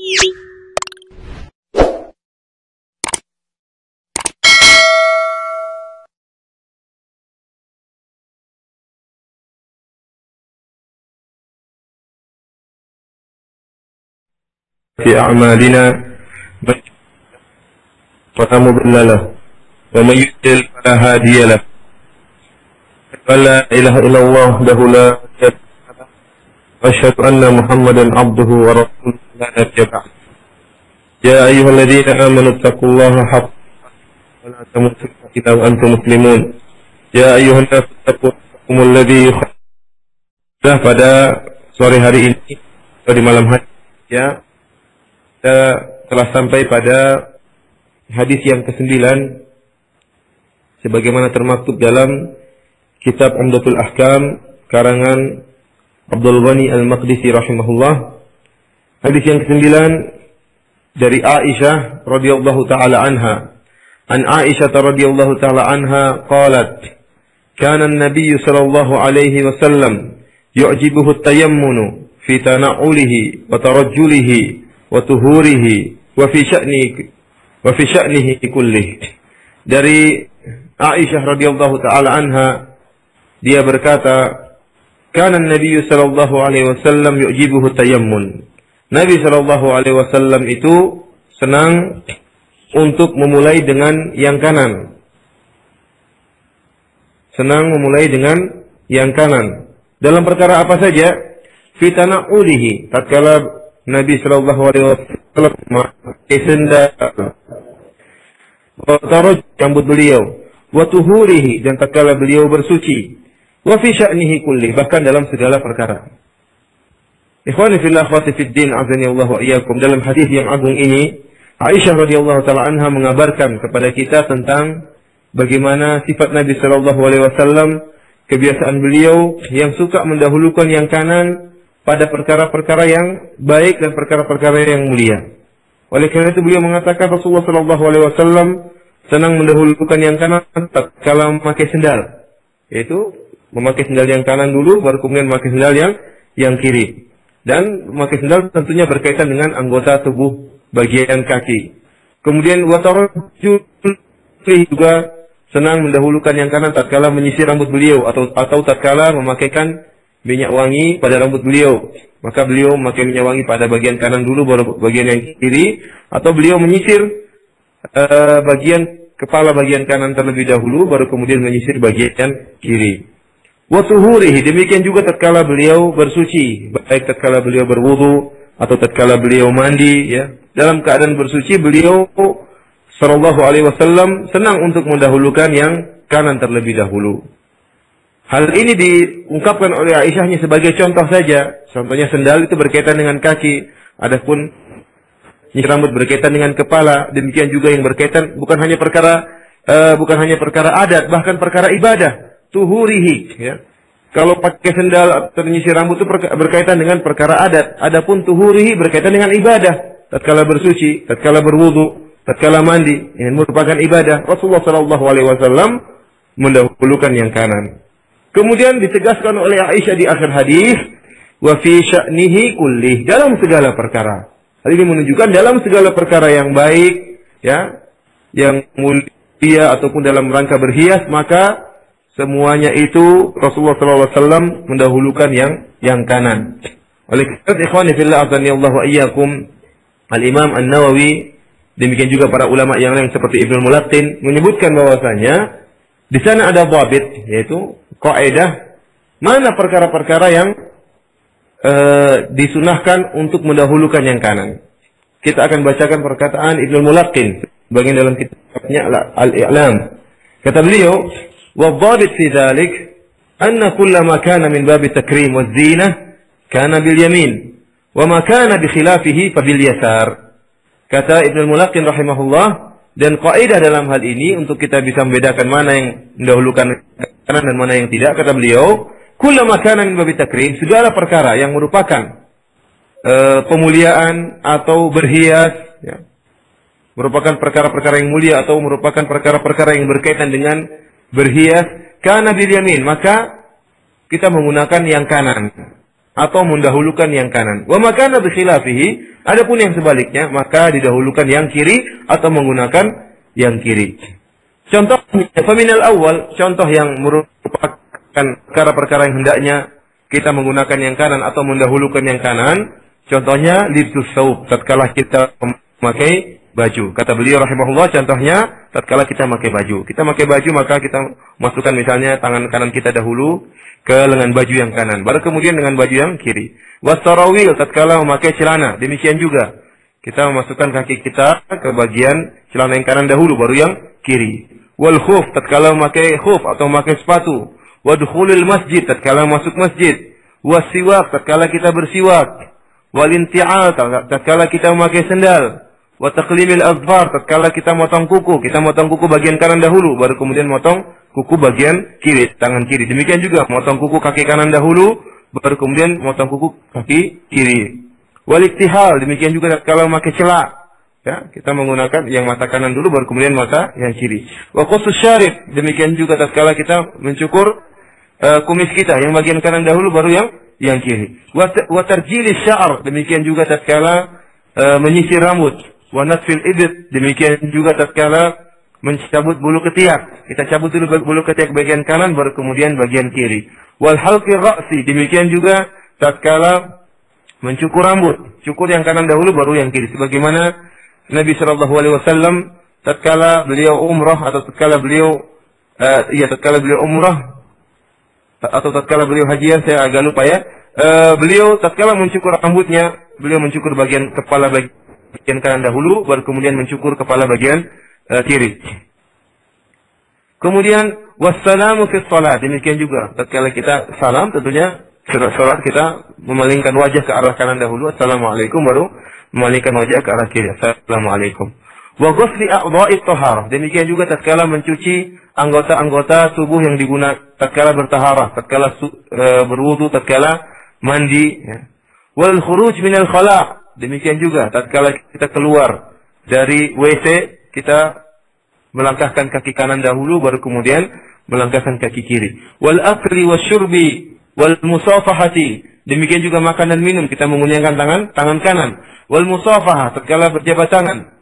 في أعمالنا فلا مضل له ومن يضلل فلا هادي له ولا إله إلا الله وحده لا شريك له وأشهد أن محمدا عبده ورسوله لا نبي بعده يا أيها الذين آمنوا اتقوا الله حق ولا تموتن إلا وأنتم مسلمون يا أيها الناس اتقوا ربكم الذي خلقكم pada sore hari ini atau di malam hari ya. Kita telah sampai pada hadis yang ke-9 sebagaimana termaktub dalam kitab Umdatul Ahkam karangan Abdul Ghani Al-Maqdisi rahimahullah. Hadis yang ke-9 dari Aisyah radhiyallahu taala anha. An Aisyah radhiyallahu taala anha qalat kana an-nabiy sallallahu alaihi wasallam yu'jibuhu at-tayammunu fi tana'ulihi wa tarajjulihi wa tuhurihi wa fi sya'nihi kullih. Dari Aisyah radhiyallahu taala anha dia berkata, kana Nabi sallallahu alaihi wasallam yu'jibuhu tayammun. Nabi sallallahu alaihi wasallam itu senang untuk memulai dengan yang kanan. Senang memulai dengan yang kanan. Dalam perkara apa saja? Fi tana'ulihi, tatkala Nabi sallallahu alaihi wasallam memakai sendal, taruj rambut beliau, wa tuhurihi dan tatkala beliau bersuci, wa fi sya'nihi kulli bahkan dalam segala perkara. Ikhwani fillah akhwati fid din azani Allah wa iyyakum, dalam hadis yang agung ini Aisyah radhiyallahu taala anha mengabarkan kepada kita tentang bagaimana sifat Nabi sallallahu alaihi wasallam, kebiasaan beliau yang suka mendahulukan yang kanan pada perkara-perkara yang baik dan perkara-perkara yang mulia. Oleh karena itu beliau mengatakan Rasulullah sallallahu alaihi wasallam senang mendahulukan yang kanan tatkala memakai sendal, yaitu memakai sendal yang kanan dulu baru kemudian memakai sendal yang kiri. Dan memakai sendal tentunya berkaitan dengan anggota tubuh bagian kaki. Kemudian watarajul juga senang mendahulukan yang kanan tatkala menyisir rambut beliau atau tatkala memakaikan minyak wangi pada rambut beliau, maka beliau memakai minyak wangi pada bagian kanan dulu baru bagian yang kiri, atau beliau menyisir bagian kepala bagian kanan terlebih dahulu baru kemudian menyisir bagian kiri. Wa tuhurihi, demikian juga tatkala beliau bersuci, baik tatkala beliau berwudu atau tatkala beliau mandi ya. Dalam keadaan bersuci beliau sallallahu alaihi wasallam senang untuk mendahulukan yang kanan terlebih dahulu. Hal ini diungkapkan oleh Aisyah hanya sebagai contoh saja. Contohnya sendal itu berkaitan dengan kaki. Adapun rambut berkaitan dengan kepala. Demikian juga yang berkaitan bukan hanya perkara adat, bahkan perkara ibadah. Tuhurihi. Ya. Kalau pakai sendal atau menyisir rambut itu berkaitan dengan perkara adat. Adapun tuhurihi berkaitan dengan ibadah. Tatkala bersuci, tatkala berwudu, tatkala mandi, yang merupakan ibadah. Rasulullah sallallahu alaihi wasallam mendahulukan yang kanan. Kemudian ditegaskan oleh Aisyah di akhir hadis, wa fi sya'nihi kullih, dalam segala perkara. Hal ini menunjukkan dalam segala perkara yang baik, ya, yang mulia ataupun dalam rangka berhias, maka semuanya itu Rasulullah SAW mendahulukan yang kanan. Oleh karena ikhwani fillah azani Allah wa iyyakum, Al-Imam An-Nawawi demikian juga para ulama yang lain seperti Ibnu Mulaqqin menyebutkan bahwasanya di sana ada dhabit, yaitu kaidah mana perkara-perkara yang disunahkan untuk mendahulukan yang kanan. Kita akan bacakan perkataan Ibnu Mulaqqin bagian dalam kitabnya Al-I'lam. Kata beliau, wa dhabit fi dzalik anna kullama kana min bab at-takrim wa az-zinah kana bil yamin wa ma kana bi khilafihi fa bil yasar. Kata Ibnu Mulaqqin rahimahullah, dan kaidah dalam hal ini untuk kita bisa membedakan mana yang mendahulukan kanan dan mana yang tidak, kata beliau, kullama kana min babi takrim, segala perkara yang merupakan pemuliaan atau berhias, ya, merupakan perkara-perkara yang mulia atau merupakan perkara-perkara yang berkaitan dengan berhias, kana bil yamin, maka kita menggunakan yang kanan. atau mendahulukan yang kanan. Wa makana bi khilafihi, adapun yang sebaliknya maka didahulukan yang kiri atau menggunakan yang kiri. Contohnya, faminal awal, contoh yang merupakan perkara-perkara yang hendaknya kita menggunakan yang kanan atau mendahulukan yang kanan. Contohnya libsus saub, tatkala kita memakai baju. Kata beliau rahimahullah, contohnya tatkala kita memakai baju. Kita memakai baju maka kita masukkan misalnya tangan kanan kita dahulu ke lengan baju yang kanan, baru kemudian dengan baju yang kiri. Wasarawil, tatkala memakai celana, demikian juga. Kita memasukkan kaki kita ke bagian celana yang kanan dahulu, baru yang kiri. Wal khuf, tatkala memakai khuf atau memakai sepatu. Wadkhulil masjid, tatkala masuk masjid. Wasiwak, tatkala kita bersiwak. Walinti'al, tatkala kita memakai sendal. Wa taqlimil azfar, tatkala kita motong kuku. Kita motong kuku bagian kanan dahulu, baru kemudian motong kuku bagian kiri, tangan kiri. Demikian juga motong kuku kaki kanan dahulu, baru kemudian motong kuku kaki kiri. Waliktihal, demikian juga tatkala memakai celak. Ya, kita menggunakan yang mata kanan dulu, baru kemudian mata yang kiri. Wa qussus syarib, demikian juga tatkala kita mencukur kumis kita, yang bagian kanan dahulu, baru yang kiri. Wa tarjilis sya'r, demikian juga tatkala menyisir rambut. Wa natfil ibit, demikian juga tatkala mencabut bulu ketiak. Kita cabut dulu bulu ketiak bagian kanan, baru kemudian bagian kiri. Wal halqi ra'si, demikian juga tatkala mencukur rambut. Cukur yang kanan dahulu, baru yang kiri. Sebagaimana Nabi sallallahu alaihi wasallam tatkala beliau umrah atau tatkala beliau umrah atau tatkala beliau hajian, saya agak lupa ya. Beliau tatkala mencukur rambutnya, beliau mencukur bagian kepala bagian kanan dahulu, baru kemudian mencukur kepala bagian kiri. Kemudian wassalamu fi shalat, demikian juga tatkala kita salam, tentunya salat kita memalingkan wajah ke arah kanan dahulu, assalamualaikum, baru memalingkan wajah ke arah kiri, assalamualaikum. Wa ghusli a'dha'i taharah, demikian juga tatkala mencuci anggota-anggota tubuh yang digunakan tatkala bertaharah, tatkala berwudu, tatkala mandi, ya. Wal khuruj minal khala', demikian juga tatkala kita keluar dari WC, kita melangkahkan kaki kanan dahulu, baru kemudian melangkahkan kaki kiri. Wal akli wasyurbi wal musafahati, demikian juga makan dan minum, kita menggunakan tangan kanan. Wal musafahah, tatkala berjabat tangan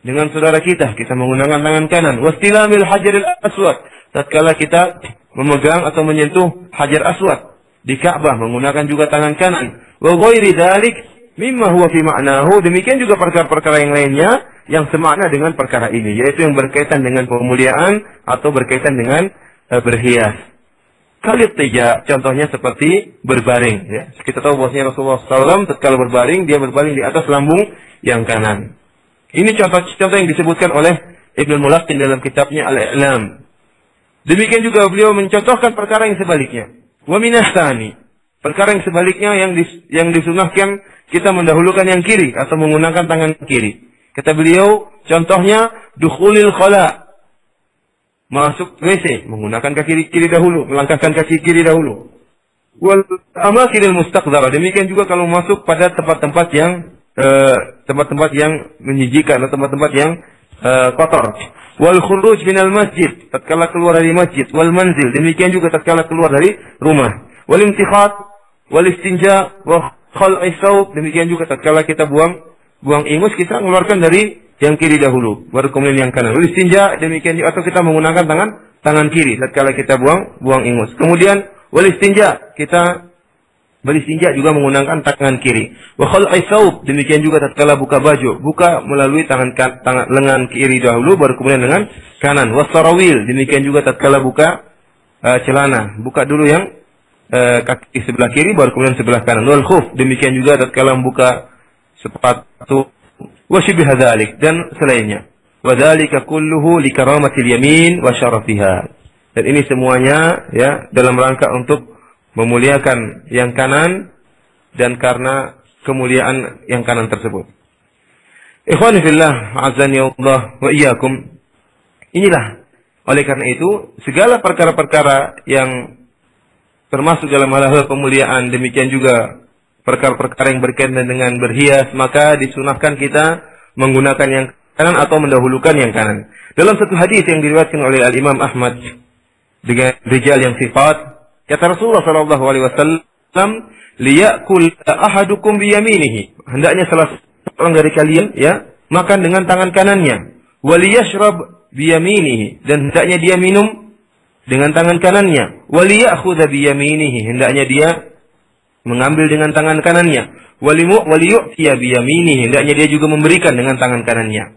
dengan saudara kita menggunakan tangan kanan. Wastilamil hajaril aswad, tatkala kita memegang atau menyentuh hajar aswad di Ka'bah, menggunakan juga tangan kanan. Wa ghairi dzalik mimma huwa fi ma'nahu, demikian juga perkara-perkara yang lainnya yang semakna dengan perkara ini, yaitu yang berkaitan dengan pemuliaan atau berkaitan dengan berhias. Kalit tiga, contohnya seperti berbaring. Ya. Kita tahu bahwasanya Rasulullah SAW tatkala berbaring, dia berbaring di atas lambung yang kanan. Ini contoh-contoh yang disebutkan oleh Ibnu Mulaqqin dalam kitabnya Al-I'lam. Demikian juga beliau mencontohkan perkara yang sebaliknya. Wa minastani, perkara yang sebaliknya yang disunahkan kita mendahulukan yang kiri atau menggunakan tangan kiri. Kata beliau, contohnya dukhulil khala', masuk WC menggunakan kaki kiri dahulu, melangkahkan kaki kiri dahulu. Wal amakinil mustaqdara, demikian juga kalau masuk pada tempat-tempat yang menjijikan atau tempat-tempat yang kotor. Wal khuruj minal masjid, tatkala keluar dari masjid. Wal manzil, demikian juga tatkala keluar dari rumah. Wal intikhat, wal istinja, wa khal'i saub, demikian juga tatkala kita buang ingus, kita mengeluarkan dari yang kiri dahulu, baru kemudian yang kanan. Wal istinja, demikian juga, atau kita menggunakan tangan kiri tatkala kita buang ingus. Kemudian wal istinja, kita beristinja juga menggunakan tangan kiri. Wa khal'i saub, demikian juga tatkala buka baju, buka melalui tangan lengan kiri dahulu, baru kemudian dengan kanan. Wasarawil, demikian juga tatkala buka celana, buka dulu yang kaki sebelah kiri, baru kemudian sebelah kanan. Wal khuf, demikian juga tatkala membuka sepatu. Wa shibha dzalik, dan selainnya. Wa dzalika kulluhu li karamatil yamin wa syarafiha. Dan ini semuanya ya dalam rangka untuk memuliakan yang kanan dan karena kemuliaan yang kanan tersebut. Ikhwani fillah, azani Allah wa iyyakum. Inilah, oleh karena itu segala perkara-perkara yang termasuk dalam hal-hal pemuliaan, demikian juga perkara-perkara yang berkaitan dengan berhias, maka disunahkan kita menggunakan yang kanan atau mendahulukan yang kanan. Dalam satu hadis yang diriwayatkan oleh Al-Imam Ahmad dengan rijal yang sifat, kata Rasulullah SAW, liyakul ahadukum biyaminihi. Hendaknya salah seorang dari kalian ya makan dengan tangan kanannya. Waliyashrab biyaminihi, dan hendaknya dia minum dengan tangan kanannya. Waliyakhudha biyaminihi, hendaknya dia mengambil dengan tangan kanannya. Waliyu'tiya biyaminihi, hendaknya dia juga memberikan dengan tangan kanannya.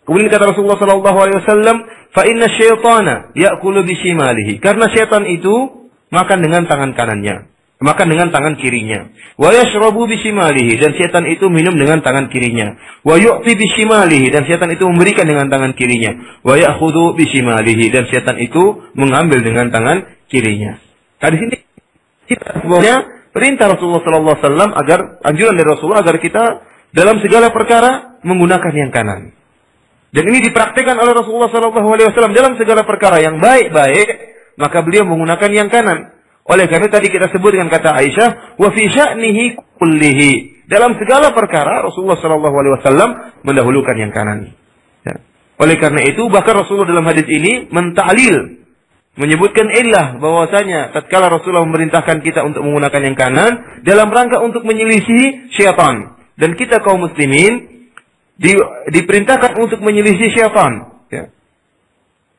Kemudian kata Rasulullah sallallahu alaihi wasallam, "Fa inna syaitana ya'kulu bishimalihi." Karena syaitan itu makan dengan tangan kanannya, makan dengan tangan kirinya. Wa yashrabu bishimalihi, dan syaitan itu minum dengan tangan kirinya. Wa yu'ti bishimalihi, dan syaitan itu memberikan dengan tangan kirinya. Wa ya'khudhu bishimalihi, dan syaitan itu mengambil dengan tangan kirinya. Nah, di sini kita sebenarnya perintah Rasulullah sallallahu alaihi wasallam agar anjuran dari Rasulullah agar kita dalam segala perkara menggunakan yang kanan. Dan ini dipraktikkan oleh Rasulullah sallallahu alaihi wasallam dalam segala perkara yang baik-baik, maka beliau menggunakan yang kanan. Oleh karena tadi kita sebut dengan kata Aisyah, wa fi sya'nihi kullihi. Dalam segala perkara Rasulullah sallallahu alaihi wasallam mendahulukan yang kanan. Ya. Oleh karena itu bahkan Rasulullah dalam hadis ini mentaklil, menyebutkan illah bahwasanya tatkala Rasulullah memerintahkan kita untuk menggunakan yang kanan dalam rangka untuk menyelisih syaitan, dan kita kaum muslimin diperintahkan untuk menyelisih syaitan. Ya.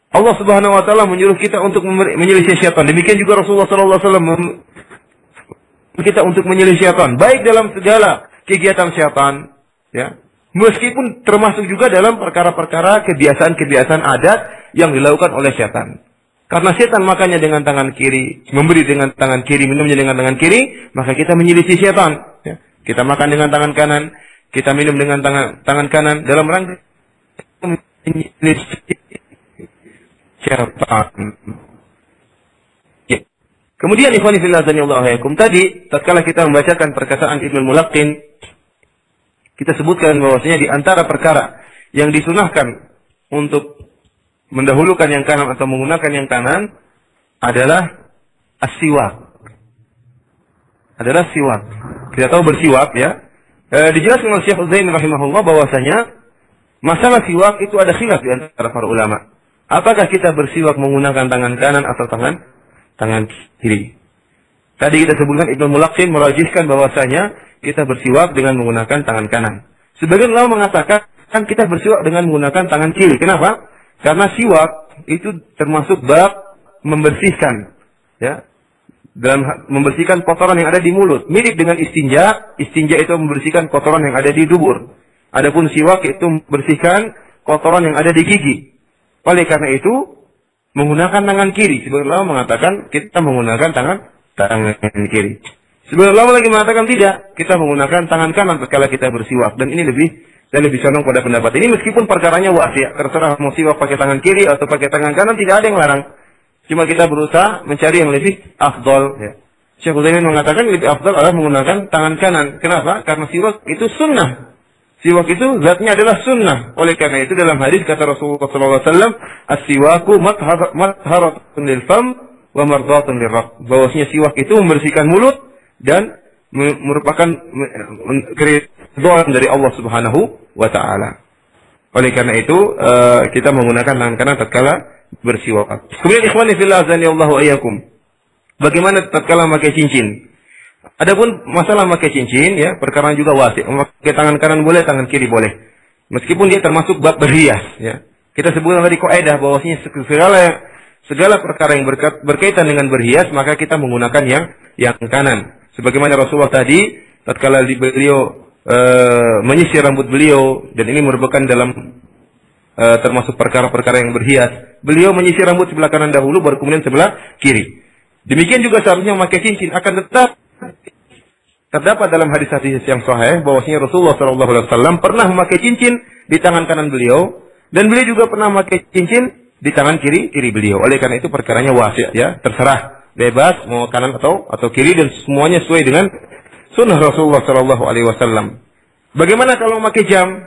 Allah Subhanahu wa taala menyuruh kita untuk menyelisih syaitan. Demikian juga Rasulullah sallallahu alaihi wasallam kita untuk menyelisih syaitan, baik dalam segala kegiatan syaitan, ya. Meskipun termasuk juga dalam perkara-perkara kebiasaan-kebiasaan adat yang dilakukan oleh syaitan. Karena syaitan makannya dengan tangan kiri, memberi dengan tangan kiri, minumnya dengan tangan kiri, maka kita menyelisih syaitan. Ya. Kita makan dengan tangan kanan, kita minum dengan tangan kanan dalam rangka syaitan. Ya. Kemudian ikhwani fillah azanillahu alaikum, tadi tatkala kita membacakan perkataan Ibnu Mulaqqin, kita sebutkan bahwasanya di antara perkara yang disunahkan untuk mendahulukan yang kanan atau menggunakan yang kanan adalah as-siwak. Adalah siwak. Kita tahu bersiwak ya. Dijelaskan oleh Syekh Utsaimin rahimahullah bahwasanya masalah siwak itu ada khilaf di antara para ulama. Apakah kita bersiwak menggunakan tangan kanan atau tangan kiri? Tadi kita sebutkan Ibnu Mulaqqin merajihkan bahwasanya kita bersiwak dengan menggunakan tangan kanan. Sebagian ulama mengatakan kita bersiwak dengan menggunakan tangan kiri. Kenapa? Karena siwak itu termasuk bab membersihkan, ya. Dalam membersihkan kotoran yang ada di mulut. Mirip dengan istinja. Istinja itu membersihkan kotoran yang ada di dubur. Adapun siwak itu membersihkan kotoran yang ada di gigi. Oleh karena itu, menggunakan tangan kiri. Sebagian ulama mengatakan kita menggunakan tangan kiri. Sebagian ulama lagi mengatakan tidak. Kita menggunakan tangan kanan tatkala kita bersiwak. Dan ini saya lebih condong pada pendapat ini. Meskipun perkaranya wasi'. Terserah mau siwak pakai tangan kiri atau pakai tangan kanan, tidak ada yang larang. Cuma kita berusaha mencari yang lebih afdol. Ya. Syekh Utsaimin mengatakan lebih afdol adalah menggunakan tangan kanan. Kenapa? Karena siwak itu sunnah. Siwak itu zatnya adalah sunnah. Oleh karena itu dalam hadis kata Rasulullah SAW, as-siwaku matharatun lil fam wa mardatun lirrab. Bahwasanya siwak itu membersihkan mulut dan merupakan keridhaan dari Allah Subhanahu wa taala. Oleh karena itu kita menggunakan tangan kanan tatkala bersiwak. Kemudian ikhwani fillah azanillahu iyyakum. Bagaimana tatkala memakai cincin? Adapun masalah memakai cincin ya, perkara juga wasi'. Memakai tangan kanan boleh, tangan kiri boleh. Meskipun dia termasuk bab berhias ya. Kita sebutkan tadi kaidah bahwasanya segala perkara yang berkaitan dengan berhias maka kita menggunakan yang kanan. Sebagaimana Rasulullah tadi tatkala beliau menyisir rambut beliau, dan ini merupakan dalam termasuk perkara-perkara yang berhias. Beliau menyisir rambut sebelah kanan dahulu, baru kemudian sebelah kiri. Demikian juga seharusnya memakai cincin. Akan tetap terdapat dalam hadis-hadis yang sahih bahwasanya Rasulullah SAW pernah memakai cincin di tangan kanan beliau, dan beliau juga pernah memakai cincin di tangan kiri beliau. Oleh karena itu perkaranya wasi', ya, terserah, bebas mau kanan atau kiri, dan semuanya sesuai dengan sunnah Rasulullah SAW. Bagaimana kalau memakai jam?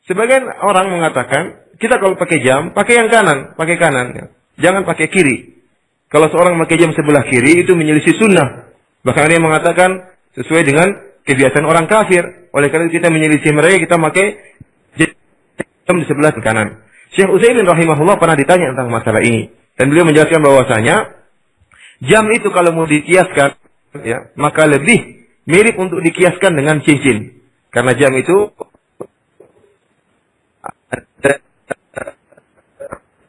Sebagian orang mengatakan, kita kalau pakai jam, pakai yang kanan, pakai kanan. Ya. Jangan pakai kiri. Kalau seorang memakai jam sebelah kiri, itu menyelisih sunnah. Bahkan dia mengatakan, sesuai dengan kebiasaan orang kafir. Oleh karena itu kita menyelisih mereka, kita pakai jam di sebelah kanan. Syekh Utsaimin rahimahullah pernah ditanya tentang masalah ini. Dan beliau menjelaskan bahwasanya, Jam itu kalau mau dikiaskan, ya, maka lebih mirip untuk dikiaskan dengan cincin. Karena jam itu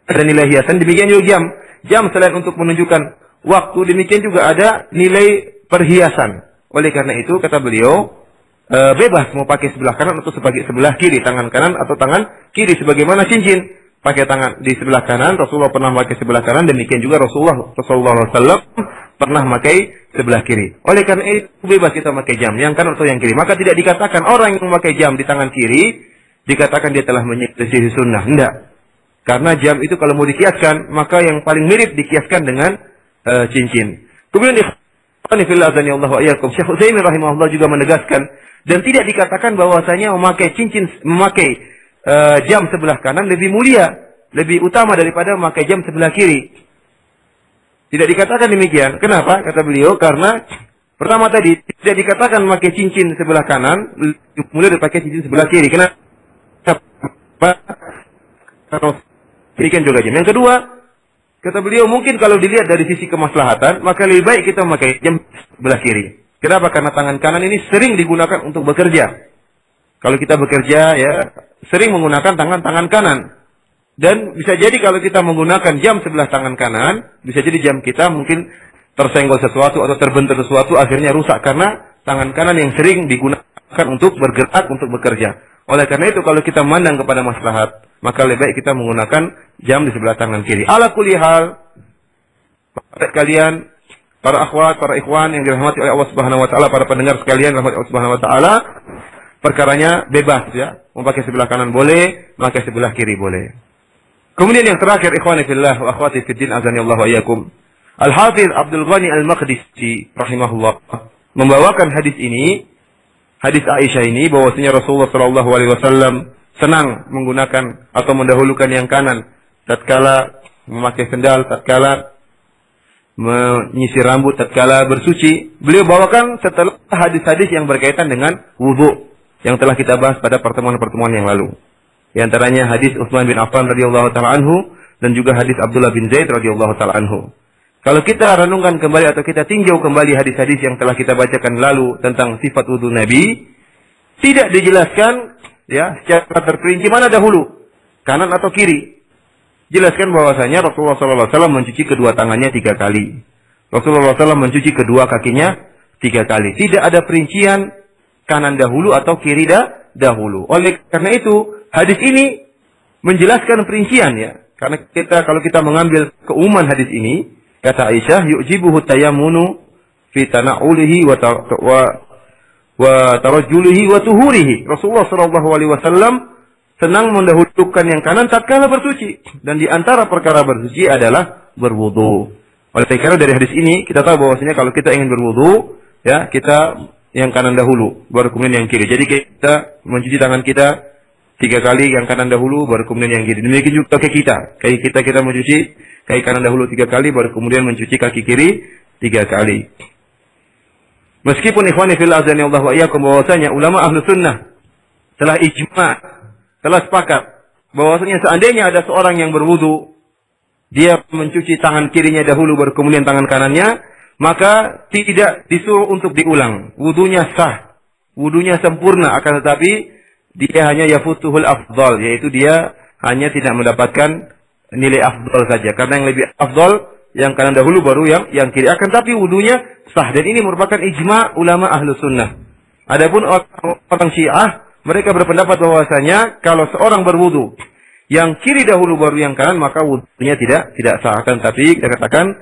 ada nilai hiasan, demikian juga jam. Jam selain untuk menunjukkan waktu, demikian juga ada nilai perhiasan. Oleh karena itu, kata beliau, bebas mau pakai sebelah kanan atau sebagai sebelah kiri, tangan kanan atau tangan kiri, sebagaimana cincin. Pakai tangan di sebelah kanan, Rasulullah pernah pakai sebelah kanan, demikian juga Rasulullah SAW pernah pakai sebelah kiri. Oleh karena itu bebas kita pakai jam, yang kanan atau yang kiri. Maka tidak dikatakan orang yang memakai jam di tangan kiri dikatakan dia telah menyelisihi sunnah. Tidak. Karena jam itu kalau mau dikiaskan, maka yang paling mirip dikiaskan dengan cincin. Kemudian Syekh Utsaimin rahimahullah juga menegaskan, dan tidak dikatakan bahwasanya memakai jam sebelah kanan lebih mulia, lebih utama daripada memakai jam sebelah kiri. Tidak dikatakan demikian. Kenapa? Kata beliau, karena pertama tadi tidak dikatakan memakai cincin sebelah kanan lebih mulia daripada cincin sebelah kiri. Kenapa? Karena demikian juga jam. Yang kedua, kata beliau, mungkin kalau dilihat dari sisi kemaslahatan, maka lebih baik kita memakai jam sebelah kiri. Kenapa? Karena tangan kanan ini sering digunakan untuk bekerja. Kalau kita bekerja, ya, sering menggunakan tangan kanan. Dan bisa jadi kalau kita menggunakan jam sebelah tangan kanan, bisa jadi jam kita mungkin tersenggol sesuatu atau terbentur sesuatu, akhirnya rusak karena tangan kanan yang sering digunakan untuk bergerak, untuk bekerja. Oleh karena itu, kalau kita memandang kepada maslahat, maka lebih baik kita menggunakan jam di sebelah tangan kiri. Ala kulli hal, kalian, para akhwat, para ikhwan yang dirahmati oleh Allah Subhanahu wa taala, para pendengar sekalian rahmat Allah Subhanahu wa taala, perkaranya bebas, ya. Mau pakai sebelah kanan boleh, pakai sebelah kiri boleh. Kemudian yang terakhir, ikhwani fillah wa akhwati fiddin azani Allah wa iyyakum. Al-Hafidz Abdul Ghani Al-Maqdisi rahimahullah membawakan hadis ini, hadis Aisyah ini, bahwasanya Rasulullah sallallahu alaihi wasallam senang menggunakan atau mendahulukan yang kanan tatkala memakai sendal, tatkala menyisir rambut, tatkala bersuci. Beliau bawakan setelah hadis-hadis yang berkaitan dengan wudu yang telah kita bahas pada pertemuan-pertemuan yang lalu. Di antaranya hadis Utsman bin Affan radhiyallahu taala anhu dan juga hadis Abdullah bin Zaid radhiyallahu taala anhu. Kalau kita renungkan kembali atau kita tinjau kembali hadis-hadis yang telah kita bacakan lalu tentang sifat wudu Nabi, tidak dijelaskan, ya, secara terperinci mana dahulu, kanan atau kiri. Jelaskan bahwasanya Rasulullah SAW mencuci kedua tangannya 3 kali. Rasulullah SAW mencuci kedua kakinya 3 kali. Tidak ada perincian kanan dahulu atau kiri dahulu. Oleh karena itu, hadis ini menjelaskan perincian, ya. Karena kalau kita mengambil keumuman hadis ini, kata Aisyah, yu'jibuhu tayammunu fi tana'ulihi wa tarajjulihi wa tuhurihi. Rasulullah sallallahu alaihi wasallam senang mendahulukan yang kanan tatkala bersuci, dan di antara perkara bersuci adalah berwudu. Oleh karena dari hadis ini kita tahu bahwasanya kalau kita ingin berwudu, ya, kita yang kanan dahulu baru kemudian yang kiri. Jadi kita mencuci tangan kita 3 kali, yang kanan dahulu baru kemudian yang kiri. Demikian juga kaki kita mencuci kaki kanan dahulu 3 kali baru kemudian mencuci kaki kiri 3 kali. Meskipun ikhwani fillah azani Allah wa iyyakum, bahwasanya ulama ahlu sunnah telah ijma', telah sepakat bahwasanya seandainya ada seorang yang berwudu, dia mencuci tangan kirinya dahulu baru kemudian tangan kanannya, maka tidak disuruh untuk diulang. Wudunya sah, wudunya sempurna, akan tetapi dia hanya yafutuhul afdal, yaitu dia hanya tidak mendapatkan nilai afdal saja. Karena yang lebih afdal yang kanan dahulu baru yang kiri. Akan tapi wudunya sah, dan ini merupakan ijma' ulama ahlu sunnah. Adapun orang Syiah, mereka berpendapat bahwasanya kalau seorang berwudu yang kiri dahulu baru yang kanan, maka wudunya tidak sah. Akan tapi kita katakan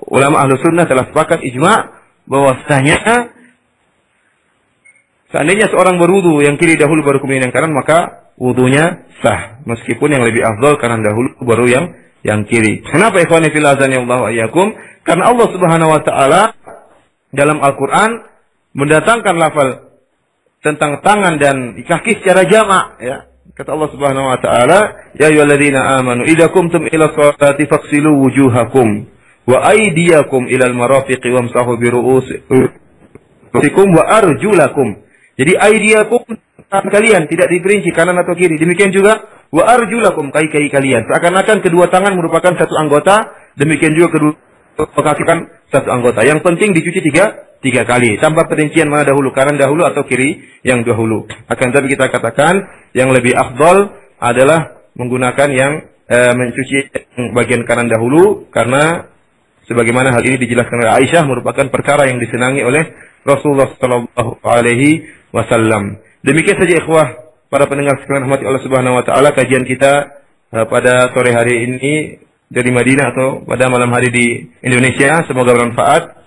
ulama ahlu sunnah telah sepakat ijma' bahwasanya seandainya seorang berwudu yang kiri dahulu baru kemudian yang kanan, maka wudunya sah. Meskipun yang lebih afdal kanan dahulu baru yang kiri. Kenapa ikhwani fillah azanillahu wa iyyakum? Karena Allah Subhanahu wa taala dalam Al-Qur'an mendatangkan lafal tentang tangan dan kaki secara jamak, ya. Kata Allah Subhanahu wa taala, ya ayyuhalladzina amanu idza qumtum ila sholati faghsilu wujuhakum wa aydiyakum ilal marafiqi wamsahu bi ru'usikum wa arjulakum. Jadi aydiyakum kalian tidak diperinci kanan atau kiri. Demikian juga wa arjulakum, kaki kalian. Seakan-akan kedua tangan merupakan satu anggota, demikian juga kedua kaki kan satu anggota. Yang penting dicuci tiga kali tanpa perincian mana dahulu, kanan dahulu atau kiri yang dahulu. Akan tapi kita katakan yang lebih afdal adalah menggunakan yang mencuci bagian kanan dahulu, karena sebagaimana hal ini dijelaskan oleh Aisyah merupakan perkara yang disenangi oleh Rasulullah sallallahu alaihi wasallam. Demikian saja ikhwah para pendengar sekalian rahmati Allah Subhanahu wa taala, kajian kita pada sore hari ini dari Madinah atau pada malam hari di Indonesia. Semoga bermanfaat.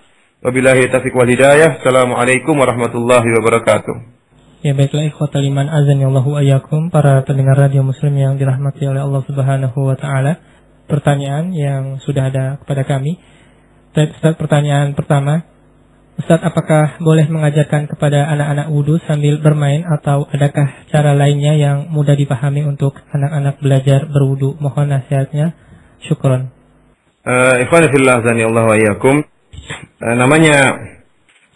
Wabillahi taufiq wal hidayah. Assalamualaikum warahmatullahi wabarakatuh. Ya baiklah ikhwatal iman azanillahu ayyakum, para pendengar radio muslim yang dirahmati oleh Allah Subhanahu wa taala. Pertanyaan yang sudah ada kepada kami. Ustaz, pertanyaan pertama. Ustaz, apakah boleh mengajarkan kepada anak-anak wudu sambil bermain atau adakah cara lainnya yang mudah dipahami untuk anak-anak belajar berwudu? Mohon nasihatnya. Syukron. Ikhwan fillah azanillahu ayyakum. Namanya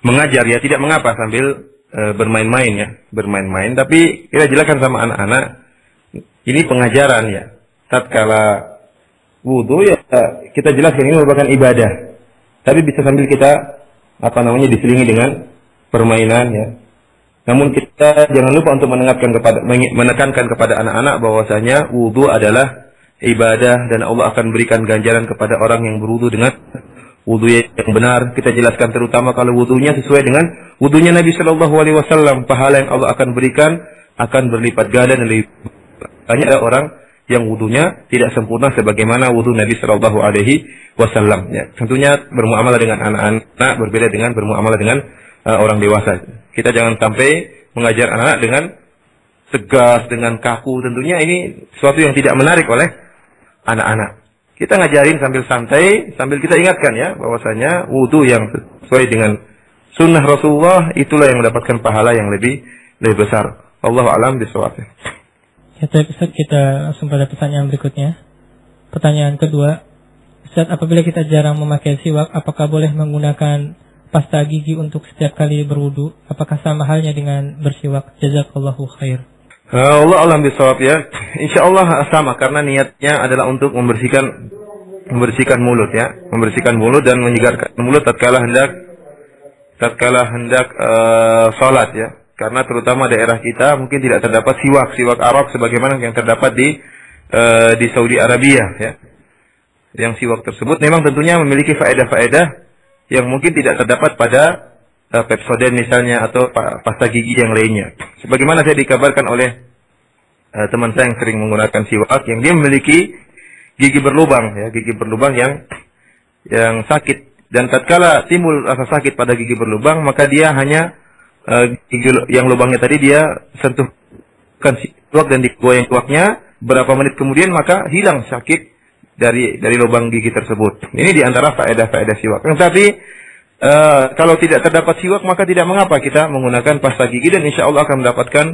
mengajar ya tidak mengapa sambil bermain-main ya, bermain-main, tapi kita jelaskan sama anak-anak ini pengajaran ya. Tatkala wudu ya kita jelaskan ini merupakan ibadah. Tapi bisa sambil kita diselingi dengan permainan ya. Namun kita jangan lupa untuk menekankan kepada anak-anak bahwasanya wudu adalah ibadah dan Allah akan berikan ganjaran kepada orang yang berwudu dengan wudu yang benar. Kita jelaskan terutama kalau wudunya sesuai dengan wudunya Nabi Shallallahu Alaihi Wasallam, pahala yang Allah akan berikan akan berlipat ganda dan lebih banyak orang yang wudunya tidak sempurna sebagaimana wudu Nabi Shallallahu Alaihi Wasallam. Ya, tentunya bermuamalah dengan anak-anak berbeda dengan bermuamalah dengan orang dewasa. Kita jangan sampai mengajar anak-anak dengan tegas, dengan kaku. Tentunya ini sesuatu yang tidak menarik oleh anak-anak. Kita ngajarin sambil santai, sambil kita ingatkan ya bahwasanya wudu yang sesuai dengan sunnah Rasulullah itulah yang mendapatkan pahala yang lebih besar. Allahu a'lam bishawab. Ya, Ustaz, kita langsung pada pertanyaan berikutnya. Pertanyaan kedua, Ustaz, apabila kita jarang memakai siwak, apakah boleh menggunakan pasta gigi untuk setiap kali berwudu? Apakah sama halnya dengan bersiwak? Jazakallahu khair. Allah alam bisawab ya. Insyaallah sama, karena niatnya adalah untuk membersihkan mulut ya, membersihkan mulut dan menyegarkan mulut tatkala hendak salat ya. Karena terutama daerah kita mungkin tidak terdapat siwak Arab sebagaimana yang terdapat di Saudi Arabia ya. Yang siwak tersebut memang tentunya memiliki faedah-faedah yang mungkin tidak terdapat pada Pepsodent misalnya atau pasta gigi yang lainnya. Sebagaimana saya dikabarkan oleh teman saya yang sering menggunakan siwak, yang dia memiliki gigi berlubang ya, gigi berlubang yang sakit, dan tatkala timbul rasa sakit pada gigi berlubang maka dia hanya gigi yang lubangnya tadi dia sentuhkan siwak dan digoyang siwaknya, berapa menit kemudian maka hilang sakit dari lubang gigi tersebut. Ini diantara faedah-faedah siwak. Tapi kalau tidak terdapat siwak maka tidak mengapa kita menggunakan pasta gigi dan insya Allah akan mendapatkan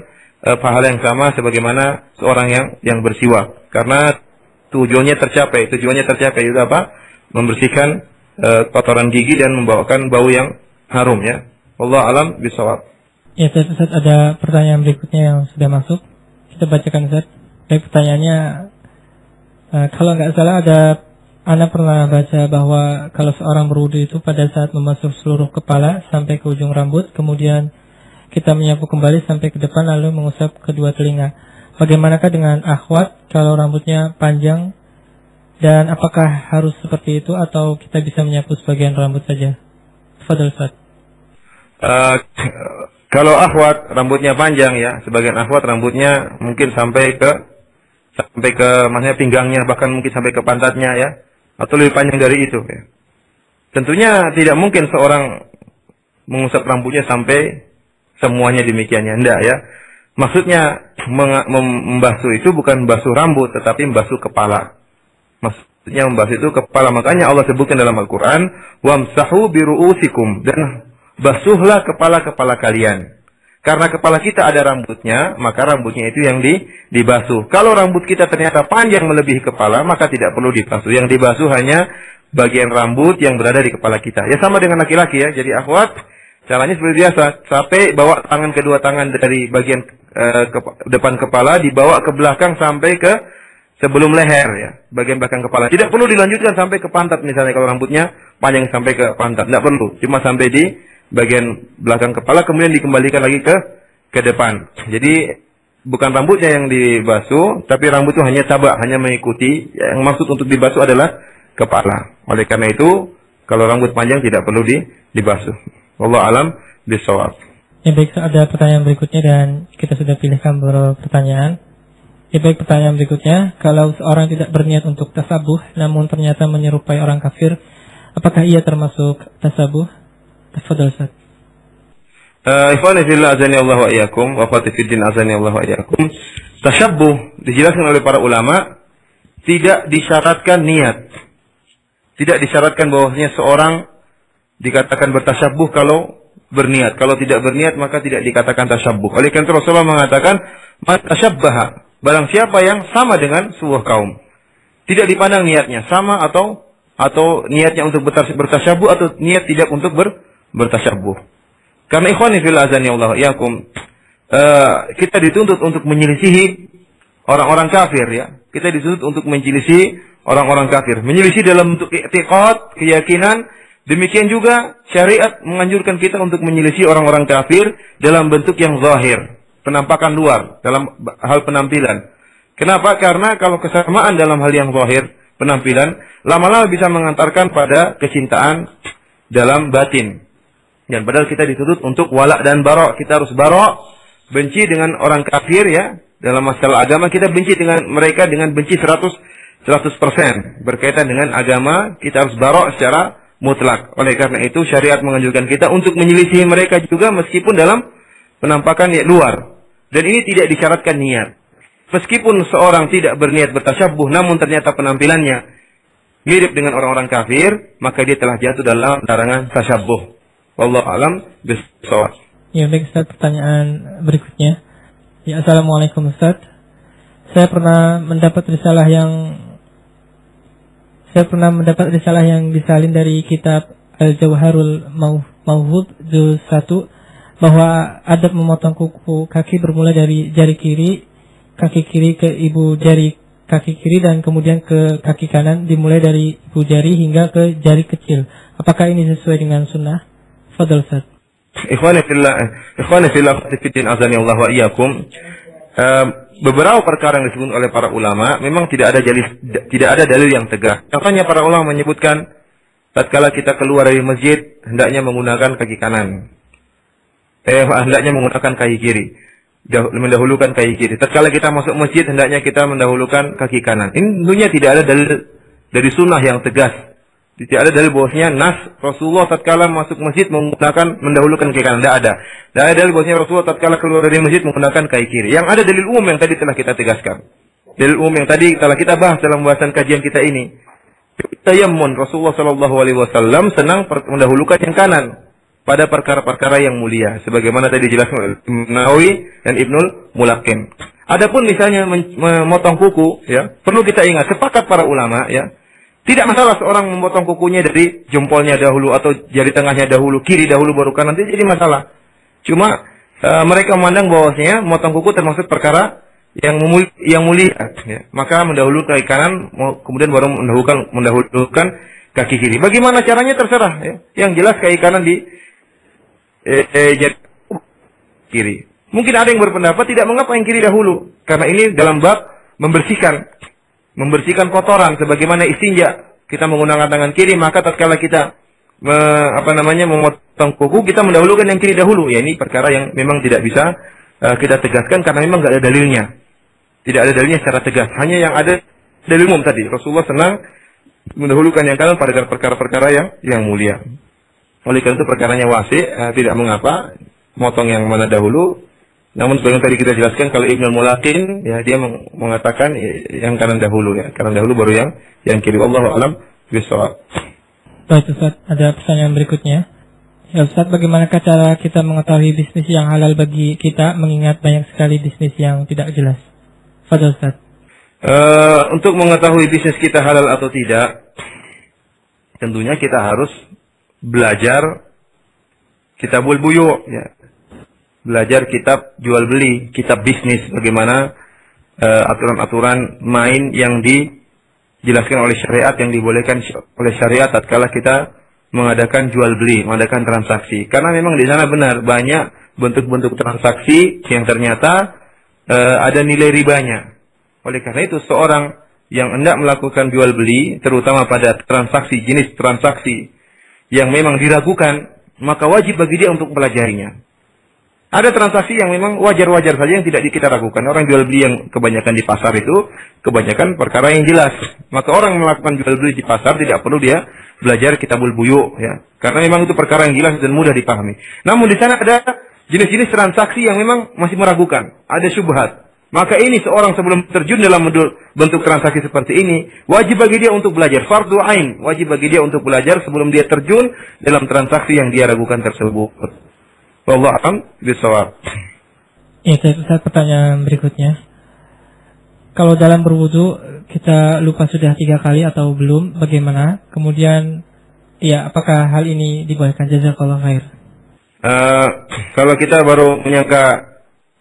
pahala yang sama sebagaimana seorang yang bersiwak, karena tujuannya tercapai itu apa? Membersihkan kotoran gigi dan membawakan bau yang harum ya. Allah alam bisawab. Ya, Ustaz, ada pertanyaan berikutnya yang sudah masuk. Kita bacakan, Ustaz. Baik, pertanyaannya, kalau nggak salah Ana pernah baca bahwa kalau seorang berwudu itu pada saat membasuh seluruh kepala sampai ke ujung rambut, kemudian kita menyapu kembali sampai ke depan lalu mengusap kedua telinga. Bagaimanakah dengan akhwat kalau rambutnya panjang, dan apakah harus seperti itu atau kita bisa menyapu sebagian rambut saja? Fadhil, Ustaz. Kalau akhwat rambutnya panjang ya, sebagian akhwat rambutnya mungkin sampai ke maksudnya pinggangnya, bahkan mungkin sampai ke pantatnya ya, atau lebih panjang dari itu ya. Tentunya tidak mungkin seorang mengusap rambutnya sampai semuanya demikiannya, enggak ya. Maksudnya membasuh itu bukan membasuh rambut tetapi membasuh kepala. Maksudnya membasuh itu kepala, makanya Allah sebutkan dalam Al-Qur'an, wamsahu biru'usikum, dan basuhlah kepala-kepala kalian. Karena kepala kita ada rambutnya, maka rambutnya itu yang dibasuh. Kalau rambut kita ternyata panjang melebihi kepala, maka tidak perlu dibasuh. Yang dibasuh hanya bagian rambut yang berada di kepala kita. Ya sama dengan laki-laki ya. Jadi akhwat, caranya seperti biasa. Sampai bawa kedua tangan dari bagian depan kepala, dibawa ke belakang sampai ke sebelum leher ya. Bagian belakang kepala. Tidak perlu dilanjutkan sampai ke pantat misalnya kalau rambutnya panjang sampai ke pantat, tidak perlu. Cuma sampai di bagian belakang kepala, kemudian dikembalikan lagi ke depan. Jadi bukan rambutnya yang dibasuh, tapi rambut itu hanya tabak, hanya mengikuti. Yang maksud untuk dibasuh adalah kepala. Oleh karena itu, kalau rambut panjang tidak perlu dibasuh. Wallahu alam bishawab. Ya baik, ada pertanyaan berikutnya dan kita sudah pilihkan beberapa pertanyaan. Ya baik, pertanyaan berikutnya, kalau seorang tidak berniat untuk tasabuh namun ternyata menyerupai orang kafir, apakah ia termasuk tasabuh? Tafadhal Ustaz. Ikhwani fillah azani Allah wa iyyakum wa akhwati fid din azani Allah wa iyyakum. Tashabbuh dijelaskan oleh para ulama tidak disyaratkan niat. Tidak disyaratkan bahwasanya seorang dikatakan bertasyabuh kalau berniat. Kalau tidak berniat maka tidak dikatakan tasyabuh. Oleh karena itu Rasulullah mengatakan man tasyabbaha, barang siapa yang sama dengan sebuah kaum. Tidak dipandang niatnya sama atau niatnya untuk bertasyabuh atau niat tidak untuk bertasyabuh. Karena ikhwani fillah azani Allah iyakum, kita dituntut untuk menyelisihi orang-orang kafir ya. Kita dituntut untuk menyelisihi orang-orang kafir. Menyelisihi dalam bentuk i'tiqad, keyakinan. Demikian juga syariat menganjurkan kita untuk menyelisihi orang-orang kafir dalam bentuk yang zahir, penampakan luar, dalam hal penampilan. Kenapa? Karena kalau kesamaan dalam hal yang zahir, penampilan, lama-lama bisa mengantarkan pada kecintaan dalam batin. Dan padahal kita dituntut untuk wala dan bara. Kita harus bara, benci dengan orang kafir ya. Dalam masalah agama kita benci dengan mereka dengan benci 100%. Berkaitan dengan agama kita harus bara secara mutlak. Oleh karena itu syariat menganjurkan kita untuk menyelisihi mereka juga meskipun dalam penampakan luar. Dan ini tidak disyaratkan niat. Meskipun seorang tidak berniat bertasyabuh namun ternyata penampilannya mirip dengan orang-orang kafir, maka dia telah jatuh dalam larangan tasyabuh. Wallahu a'lam bishawab. Ya baik Ustaz, pertanyaan berikutnya. Ya, Assalamualaikum Ustaz. Saya pernah mendapat risalah yang disalin dari kitab Al-Jawharul Mawhud juz 1 bahwa adab memotong kuku kaki bermula dari jari kiri, kaki kiri ke ibu jari kaki kiri dan kemudian ke kaki kanan dimulai dari ibu jari hingga ke jari kecil. Apakah ini sesuai dengan sunnah? Fadhal Ustaz. Ikhwani fillah fiddin azani Allah wa iyyakum. Beberapa perkara yang disebut oleh para ulama memang tidak ada dalil yang tegas. Contohnya para ulama menyebutkan tatkala kita keluar dari masjid hendaknya menggunakan kaki kanan. Hendaknya menggunakan kaki kiri. Mendahulukan kaki kiri. Tatkala kita masuk masjid hendaknya kita mendahulukan kaki kanan. Ini tentunya tidak ada dalil dari sunnah yang tegas. Tidak ada dalil bahwasanya nas Rasulullah tatkala masuk masjid mendahulukan kaki kanan. Tidak ada. Tidak ada dalil bahwasanya Rasulullah tatkala keluar dari masjid menggunakan kaki kiri. Yang ada dalil umum yang tadi telah kita tegaskan. Dalil umum yang tadi telah kita bahas dalam pembahasan kajian kita ini. Tayammun Rasulullah sallallahu alaihi wasallam senang mendahulukan yang kanan pada perkara-perkara yang mulia sebagaimana tadi dijelaskan oleh Nawawi dan Ibnul Mulaqin. Adapun misalnya memotong kuku ya, perlu kita ingat sepakat para ulama ya. Tidak masalah seorang memotong kukunya dari jempolnya dahulu atau jari tengahnya dahulu, kiri dahulu baru kanan, itu jadi masalah. Cuma mereka memandang bahwasanya memotong kuku termasuk perkara yang mulia. Ya. Maka mendahulukan kaki kanan, kemudian baru mendahulukan kaki kiri. Bagaimana caranya terserah. Ya. Yang jelas kaki kanan di jari kiri. Mungkin ada yang berpendapat tidak mengapa yang kiri dahulu, karena ini dalam bab membersihkan kotoran sebagaimana istinja. Kita menggunakan tangan kiri, maka tatkala kita memotong kuku, kita mendahulukan yang kiri dahulu. Ya, ini perkara yang memang tidak bisa kita tegaskan karena memang nggak ada dalilnya. Tidak ada dalilnya secara tegas. Hanya yang ada dalil umum tadi. Rasulullah senang mendahulukan yang kanan pada perkara-perkara yang mulia. Oleh karena itu perkaranya wasi, tidak mengapa motong yang mana dahulu. Namun seperti yang tadi kita jelaskan, kalau Ibnul Mulaqin ya dia mengatakan yang kanan dahulu ya, kanan dahulu baru yang kiri. Wallahu a'lam bishawab. Baik Ustaz, ada pertanyaan berikutnya. Ya Ustaz, bagaimana cara kita mengetahui bisnis yang halal bagi kita mengingat banyak sekali bisnis yang tidak jelas? Fadhil Ustaz. Untuk mengetahui bisnis kita halal atau tidak, tentunya kita harus belajar kitabul buyu ya. Belajar kitab jual beli, kitab bisnis, bagaimana aturan-aturan main yang dijelaskan oleh syariat, yang dibolehkan oleh syariat tatkala kita mengadakan jual beli, mengadakan transaksi. Karena memang di sana benar banyak bentuk-bentuk transaksi yang ternyata ada nilai ribanya. Oleh karena itu seorang yang hendak melakukan jual beli, terutama pada transaksi jenis transaksi yang memang diragukan, maka wajib bagi dia untuk mempelajarinya. Ada transaksi yang memang wajar-wajar saja yang tidak kita ragukan. Orang jual beli yang kebanyakan di pasar itu, kebanyakan perkara yang jelas. Maka orang melakukan jual beli di pasar tidak perlu dia belajar kitabul buyu, ya. Karena memang itu perkara yang jelas dan mudah dipahami. Namun di sana ada jenis-jenis transaksi yang memang masih meragukan. Ada syubhat. Maka ini seorang sebelum terjun dalam bentuk transaksi seperti ini, wajib bagi dia untuk belajar. Fardu ain. Wajib bagi dia untuk belajar sebelum dia terjun dalam transaksi yang dia ragukan tersebut. Wallahu a'lam bishawab. Ya, Ustaz, pertanyaan berikutnya. Kalau dalam berwudu kita lupa sudah 3 kali atau belum, bagaimana? Kemudian, ya, apakah hal ini dibolehkan? Jazakallahu khair. Kalau kita baru menyangka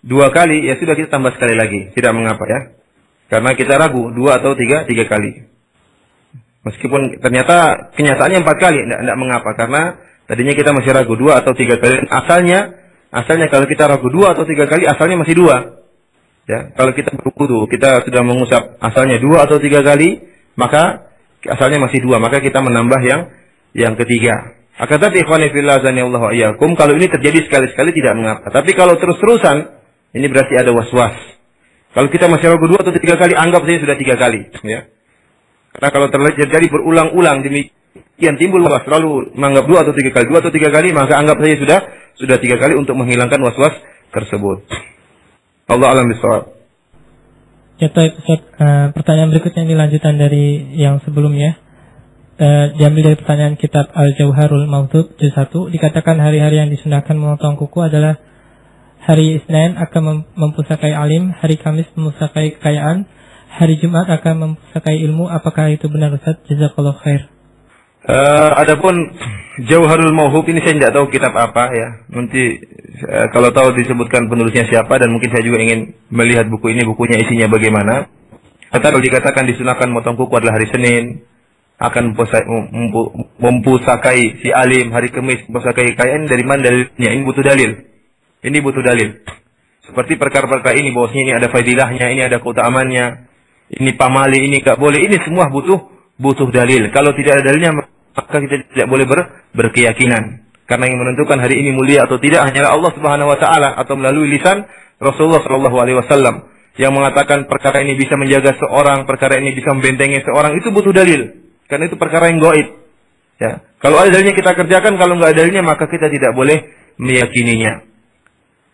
2 kali, ya sudah kita tambah sekali lagi. Tidak mengapa ya. Karena kita ragu 2 atau 3 kali. Meskipun ternyata kenyataannya 4 kali, tidak mengapa. Karena tadinya kita masih ragu 2 atau 3 kali. Asalnya kalau kita ragu 2 atau 3 kali, asalnya masih 2. Ya, kalau kita berwudu, kita sudah mengusap asalnya 2 atau 3 kali, maka asalnya masih 2, maka kita menambah yang ketiga. Akan tetapi ikhwani fillah azanillahu wa iyyakum, kalau ini terjadi sekali-sekali tidak mengapa. Tapi kalau terus-terusan, ini berarti ada was-was. Kalau kita masih ragu 2 atau 3 kali, anggap saja sudah 3 kali, ya. Karena kalau terjadi berulang-ulang demikian timbul was, selalu menganggap 2 atau 3 kali, 2 atau 3 kali, maka anggap saja sudah 3 kali untuk menghilangkan was-was tersebut. Allah alam bisawab. Ya, Ustaz, pertanyaan berikutnya ini lanjutan dari yang sebelumnya. Diambil dari pertanyaan kitab Al-Jauharul Mawdud juz 1, dikatakan hari-hari yang disunahkan memotong kuku adalah hari Isnin akan mempusakai alim, hari Kamis mempusakai kekayaan, hari Jumat akan mempusakai ilmu. Apakah itu benar, Ustaz? Jazakallahu khair. Adapun Jauharul Mawhub ini saya tidak tahu kitab apa ya. Nanti kalau tahu disebutkan penulisnya siapa, dan mungkin saya juga ingin melihat buku ini, bukunya isinya bagaimana. Kalau dikatakan disunahkan motong kuku adalah hari Senin, akan mempusakai si alim, hari Kamis mempusakai kekayaan, dari mana dalilnya? Ini butuh dalil. Ini butuh dalil. Seperti perkara-perkara ini, bahwasanya ini ada faedahnya, ini ada keutamaannya, ini pamali, ini enggak boleh. Ini semua butuh dalil. Kalau tidak ada dalilnya, maka kita tidak boleh berkeyakinan. Karena yang menentukan hari ini mulia atau tidak hanyalah Allah Subhanahu wa taala, atau melalui lisan Rasulullah sallallahu alaihi wasallam yang mengatakan perkara ini bisa menjaga seorang, perkara ini bisa membentengi seorang. Itu butuh dalil. Karena itu perkara yang gaib. Ya. Kalau ada dalilnya kita kerjakan, kalau enggak ada dalilnya maka kita tidak boleh meyakininya.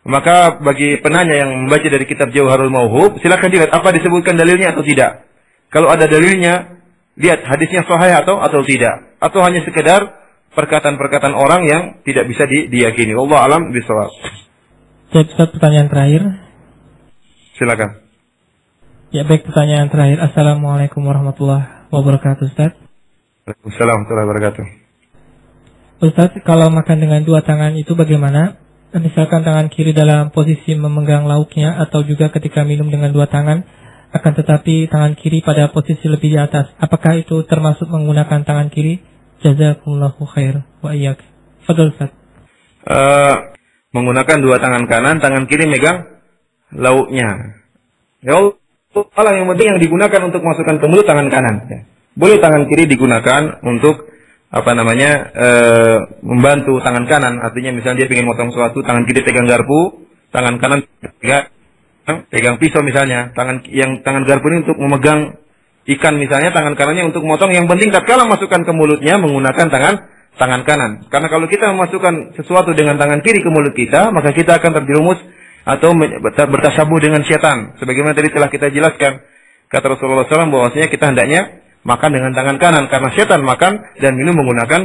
Maka bagi penanya yang membaca dari kitab Jauharul Mawhub, silakan dilihat apa disebutkan dalilnya atau tidak. Kalau ada dalilnya, lihat hadisnya sahih atau tidak, atau hanya sekedar perkataan-perkataan orang yang tidak bisa diyakini. Wallahu alam bishawab. Ustaz, pertanyaan terakhir. Silakan. Ya, baik, pertanyaan terakhir. Assalamualaikum warahmatullahi wabarakatuh, Ustaz. Waalaikumsalam warahmatullahi wabarakatuh. Ustaz, kalau makan dengan 2 tangan itu bagaimana? Misalkan tangan kiri dalam posisi memegang lauknya, atau juga ketika minum dengan 2 tangan, akan tetapi tangan kiri pada posisi lebih di atas. Apakah itu termasuk menggunakan tangan kiri? Jazakumullahu khair wa iyyak. Fadhil, Ustaz. Menggunakan 2 tangan kanan, tangan kiri megang lauknya. Ya Allah, yang penting yang digunakan untuk masukkan ke mulut tangan kanan. Ya. Boleh tangan kiri digunakan untuk membantu tangan kanan. Artinya misalnya dia ingin motong sesuatu, tangan kiri pegang garpu, tangan kanan pegang pisau misalnya. Tangan garpu ini untuk memegang ikan misalnya, tangan kanannya untuk memotong. Yang penting tatkala masukkan ke mulutnya menggunakan tangan kanan. Karena kalau kita memasukkan sesuatu dengan tangan kiri ke mulut kita, maka kita akan terjerumus atau bertasabuh dengan setan. Sebagaimana tadi telah kita jelaskan, kata Rasulullah SAW bahwasanya kita hendaknya makan dengan tangan kanan, karena setan makan dan minum menggunakan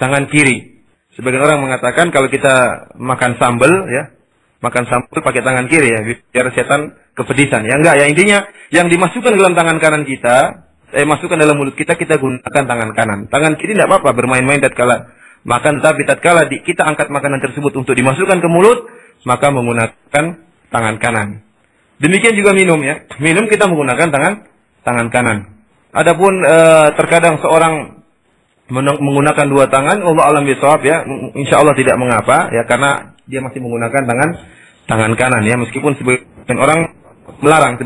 tangan kiri. Sebagian orang mengatakan kalau kita makan sambal, ya, makan sambal pakai tangan kiri ya, biar setan kepedisan. Ya enggak, ya intinya yang dimasukkan dalam tangan kanan kita, masukkan dalam mulut kita, kita gunakan tangan kanan. Tangan kiri tidak apa-apa bermain-main tatkala makan, tapi tatkala kita angkat makanan tersebut untuk dimasukkan ke mulut, maka menggunakan tangan kanan. Demikian juga minum ya. Minum kita menggunakan tangan kanan. Adapun terkadang seorang menggunakan dua tangan, Allah alam bisawab ya, insya Allah tidak mengapa ya, karena dia masih menggunakan tangan kanan ya, meskipun sebagian orang melarang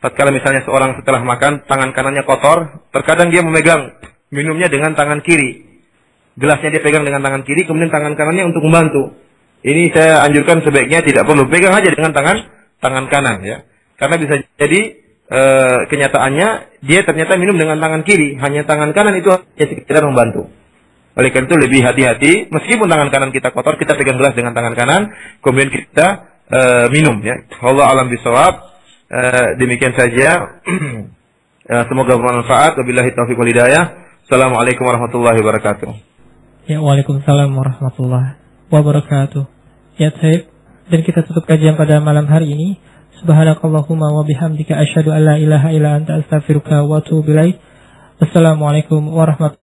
tatkala misalnya seorang setelah makan tangan kanannya kotor, terkadang dia memegang minumnya dengan tangan kiri, gelasnya dia pegang dengan tangan kiri, kemudian tangan kanannya untuk membantu. Ini saya anjurkan sebaiknya tidak perlu, pegang aja dengan tangan kanan ya, karena bisa jadi kenyataannya dia ternyata minum dengan tangan kiri, hanya tangan kanan itu hanya sekedar membantu. Oleh karena itu lebih hati-hati, meskipun tangan kanan kita kotor, kita pegang gelas dengan tangan kanan, kemudian kita minum ya. Allah alam bisawab. Demikian saja. Semoga bermanfaat. Wabillahi taufiq wal hidayah. Assalamualaikum warahmatullahi wabarakatuh. Ya, waalaikumsalam warahmatullahi wabarakatuh. Ya, baik. Dan kita tutup kajian pada malam hari ini. Subhanakallahumma wa bihamdika asyhadu an la ilaha illa anta astaghfiruka wa atubu ilaik. Assalamualaikum warahmatullahi wabarakatuh.